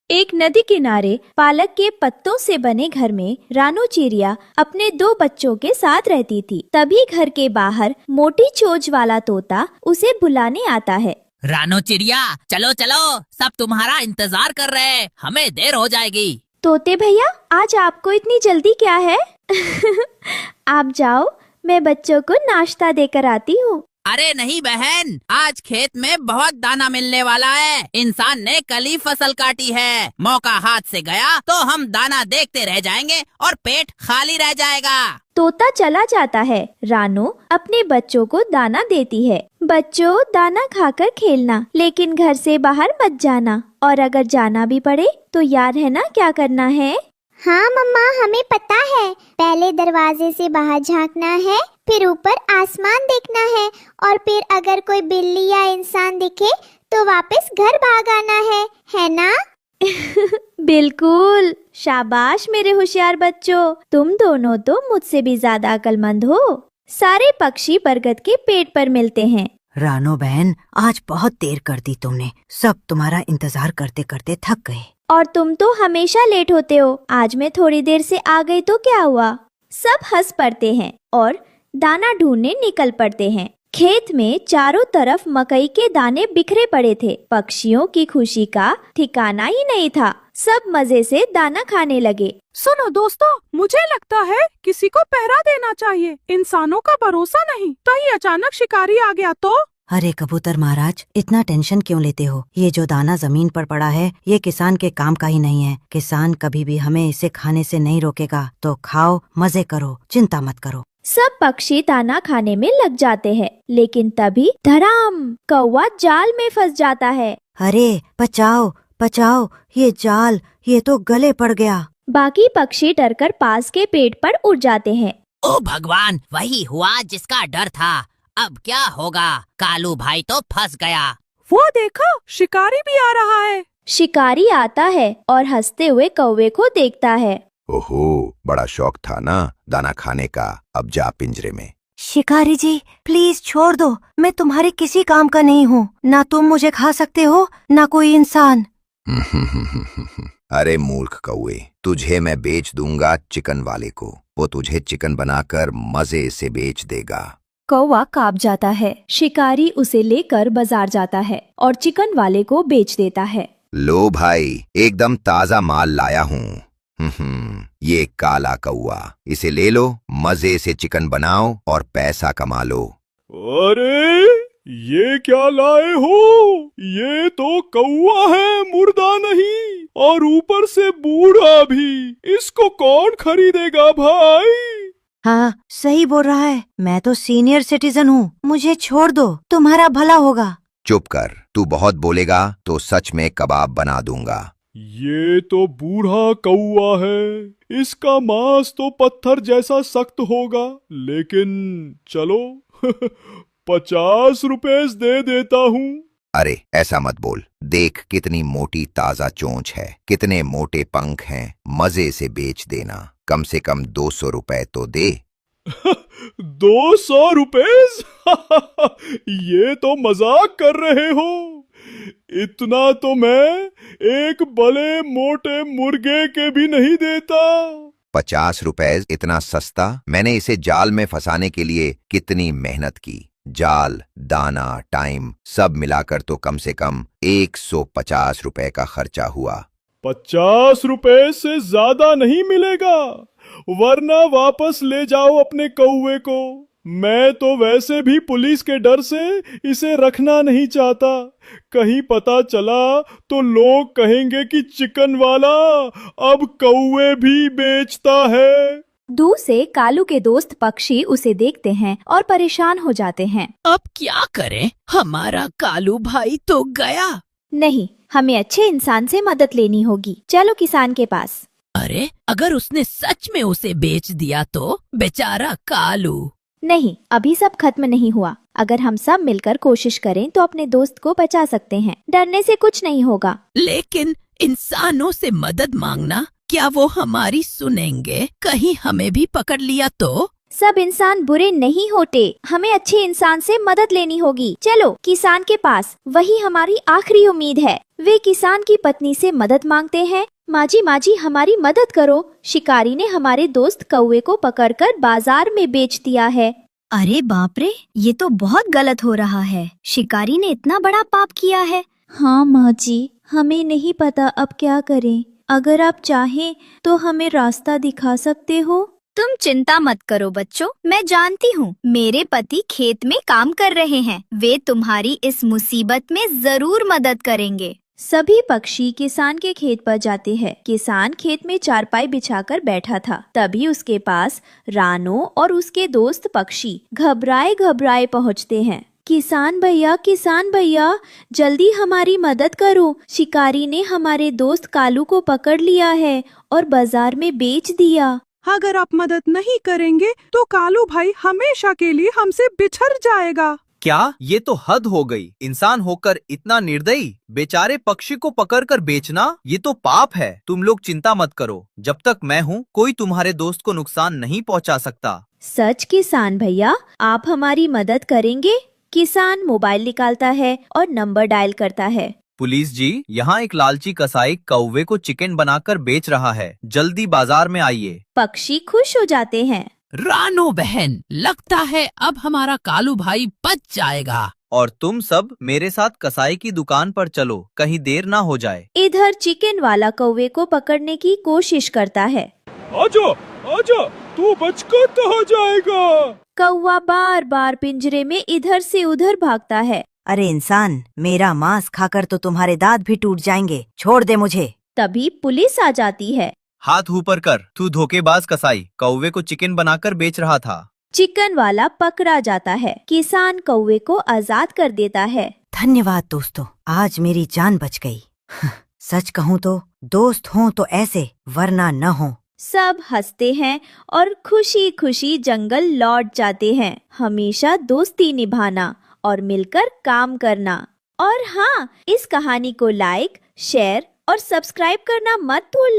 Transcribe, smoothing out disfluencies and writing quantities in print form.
एक नदी किनारे पालक के पत्तों से बने घर में रानू चिड़िया अपने दो बच्चों के साथ रहती थी। तभी घर के बाहर मोटी चोंच वाला तोता उसे बुलाने आता है। रानू चिड़िया, चलो चलो, सब तुम्हारा इंतजार कर रहे हैं, हमें देर हो जाएगी। तोते भैया, आज आपको इतनी जल्दी क्या है? आप जाओ, मैं बच्चों को नाश्ता देकर आती हूँ। अरे नहीं बहन, आज खेत में बहुत दाना मिलने वाला है। इंसान ने कल ही फसल काटी है, मौका हाथ से गया तो हम दाना देखते रह जाएंगे और पेट खाली रह जाएगा। तोता चला जाता है। रानू अपने बच्चों को दाना देती है। बच्चों, दाना खाकर खेलना, लेकिन घर से बाहर मत जाना, और अगर जाना भी पड़े तो याद है ना क्या करना है? हाँ मम्मा, हमें पता है। पहले दरवाजे से बाहर झांकना है, फिर ऊपर आसमान देखना है, और फिर अगर कोई बिल्ली या इंसान दिखे तो वापस घर भाग आना है ना? बिल्कुल, शाबाश मेरे होशियार बच्चों, तुम दोनों तो मुझसे भी ज्यादा अक्लमंद हो। सारे पक्षी बरगद के पेड़ पर मिलते हैं। रानो बहन, आज बहुत देर कर दी तुमने, सब तुम्हारा इंतजार करते करते थक गए। और तुम तो हमेशा लेट होते हो, आज मैं थोड़ी देर से आ गई तो क्या हुआ? सब हंस पड़ते हैं और दाना ढूंढने निकल पड़ते हैं। खेत में चारों तरफ मकई के दाने बिखरे पड़े थे। पक्षियों की खुशी का ठिकाना ही नहीं था। सब मजे से दाना खाने लगे। सुनो दोस्तों, मुझे लगता है किसी को पहरा देना चाहिए। इंसानों का भरोसा नहीं, कहीं अचानक शिकारी आ गया तो? अरे कबूतर महाराज, इतना टेंशन क्यों लेते हो? ये जो दाना जमीन पर पड़ा है, ये किसान के काम का ही नहीं है। किसान कभी भी हमें इसे खाने से नहीं रोकेगा, तो खाओ, मजे करो, चिंता मत करो। सब पक्षी दाना खाने में लग जाते हैं, लेकिन तभी धड़ाम, कौवा जाल में फंस जाता है। अरे बचाओ बचाओ, ये जाल, ये तो गले पड़ गया। बाकी पक्षी डरकर पास के पेड़ पर उड़ जाते हैं। ओ भगवान, वही हुआ जिसका डर था। अब क्या होगा? कालू भाई तो फंस गया। वो देखो, शिकारी भी आ रहा है। शिकारी आता है और हंसते हुए कौवे को देखता है। ओहो, बड़ा शौक था ना दाना खाने का, अब जा पिंजरे में। शिकारी जी, प्लीज छोड़ दो, मैं तुम्हारे किसी काम का नहीं हूँ। ना तुम मुझे खा सकते हो, ना कोई इंसान। अरे मूर्ख कौवे, तुझे मैं बेच दूंगा चिकन वाले को। वो तुझे चिकन बनाकर मजे से बेच देगा। कौवा कांप जाता है। शिकारी उसे लेकर बाजार जाता है और चिकन वाले को बेच देता है। लो भाई, एकदम ताजा माल लाया हूँ। ये काला कौवा, इसे ले लो, मजे से चिकन बनाओ और पैसा कमा लो। अरे ये क्या लाए हो? ये तो कौवा है, मुर्दा नहीं, और ऊपर से बूढ़ा भी। इसको कौन खरीदेगा भाई? हाँ, सही बोल रहा है। मैं तो सीनियर सिटीजन हूँ, मुझे छोड़ दो, तुम्हारा भला होगा। चुप कर, तू बहुत बोलेगा तो सच में कबाब बना दूंगा। ये तो बूढ़ा कौवा है, इसका मांस तो पत्थर जैसा सख्त होगा, लेकिन चलो 50 रुपए दे देता हूँ। अरे ऐसा मत बोल, देख कितनी मोटी ताजा चोंच है, कितने मोटे पंख हैं, मजे से बेच देना। कम से कम 200 रुपए तो दे। 200 रुपए? ये तो मजाक कर रहे हो। इतना तो मैं एक बड़े मोटे मुर्गे के भी नहीं देता। 50 रुपए इतना सस्ता? मैंने इसे जाल में फंसाने के लिए कितनी मेहनत की। जाल, दाना, टाइम सब मिलाकर तो कम से कम 150 रुपए का खर्चा हुआ। 50 रुपए से ज्यादा नहीं मिलेगा, वरना वापस ले जाओ अपने कौवे को। मैं तो वैसे भी पुलिस के डर से इसे रखना नहीं चाहता। कहीं पता चला तो लोग कहेंगे कि चिकन वाला अब कौवे भी बेचता है। दूर से कालू के दोस्त पक्षी उसे देखते हैं और परेशान हो जाते हैं। अब क्या करें? हमारा कालू भाई तो गया। नहीं, हमें अच्छे इंसान से मदद लेनी होगी। चलो किसान के पास। अरे अगर उसने सच में उसे बेच दिया तो? बेचारा कालू। नहीं, अभी सब खत्म नहीं हुआ। अगर हम सब मिलकर कोशिश करें तो अपने दोस्त को बचा सकते हैं। डरने से कुछ नहीं होगा। लेकिन इंसानों से मदद मांगना, क्या वो हमारी सुनेंगे? कहीं हमें भी पकड़ लिया तो? सब इंसान बुरे नहीं होते, हमें अच्छे इंसान से मदद लेनी होगी। चलो किसान के पास, वही हमारी आखिरी उम्मीद है। वे किसान की पत्नी से मदद मांगते हैं। माँ जी हमारी मदद करो, शिकारी ने हमारे दोस्त कौवे को पकड़कर बाजार में बेच दिया है। अरे बाप रे, ये तो बहुत गलत हो रहा है। शिकारी ने इतना बड़ा पाप किया है। हाँ माँ जी, हमें नहीं पता अब क्या करें। अगर आप चाहें तो हमें रास्ता दिखा सकते हो। तुम चिंता मत करो बच्चों, मैं जानती हूँ मेरे पति खेत में काम कर रहे हैं। वे तुम्हारी इस मुसीबत में जरूर मदद करेंगे। सभी पक्षी किसान के खेत पर जाते हैं। किसान खेत में चारपाई बिछाकर बैठा था। तभी उसके पास रानो और उसके दोस्त पक्षी घबराए घबराए पहुँचते हैं। किसान भैया, जल्दी हमारी मदद करो। शिकारी ने हमारे दोस्त कालू को पकड़ लिया है और बाजार में बेच दिया। अगर आप मदद नहीं करेंगे तो कालू भाई हमेशा के लिए हमसे बिछड़ जाएगा। क्या? ये तो हद हो गई। इंसान होकर इतना निर्दयी, बेचारे पक्षी को पकड़कर बेचना, ये तो पाप है। तुम लोग चिंता मत करो, जब तक मैं हूँ कोई तुम्हारे दोस्त को नुकसान नहीं पहुँचा सकता। सच किसान भैया, आप हमारी मदद करेंगे? किसान मोबाइल निकालता है और नंबर डायल करता है। पुलिस जी, यहाँ एक लालची कसाई कौवे को चिकन बनाकर बेच रहा है, जल्दी बाजार में आइए। पक्षी खुश हो जाते हैं। रानो बहन, लगता है अब हमारा कालू भाई बच जाएगा। और तुम सब मेरे साथ कसाई की दुकान पर चलो, कहीं देर ना हो जाए। इधर चिकन वाला कौवे को पकड़ने की कोशिश करता है। आजा, तू बचकर कहाँ जाएगा? कौवा बार बार पिंजरे में इधर से उधर भागता है। अरे इंसान, मेरा मांस खाकर तो तुम्हारे दांत भी टूट जाएंगे, छोड़ दे मुझे। तभी पुलिस आ जाती है। हाथ ऊपर कर, तू धोखेबाज कसाई, कौवे को चिकन बनाकर बेच रहा था। चिकन वाला पकड़ा जाता है। किसान कौवे को आजाद कर देता है। धन्यवाद दोस्तों, आज मेरी जान बच गई। सच कहूँ तो दोस्त हों तो ऐसे, वरना न हो। सब हंसते हैं और खुशी खुशी जंगल लौट जाते हैं। हमेशा दोस्ती निभाना और मिलकर काम करना। और हाँ, इस कहानी को लाइक, शेयर और सब्सक्राइब करना मत भूल।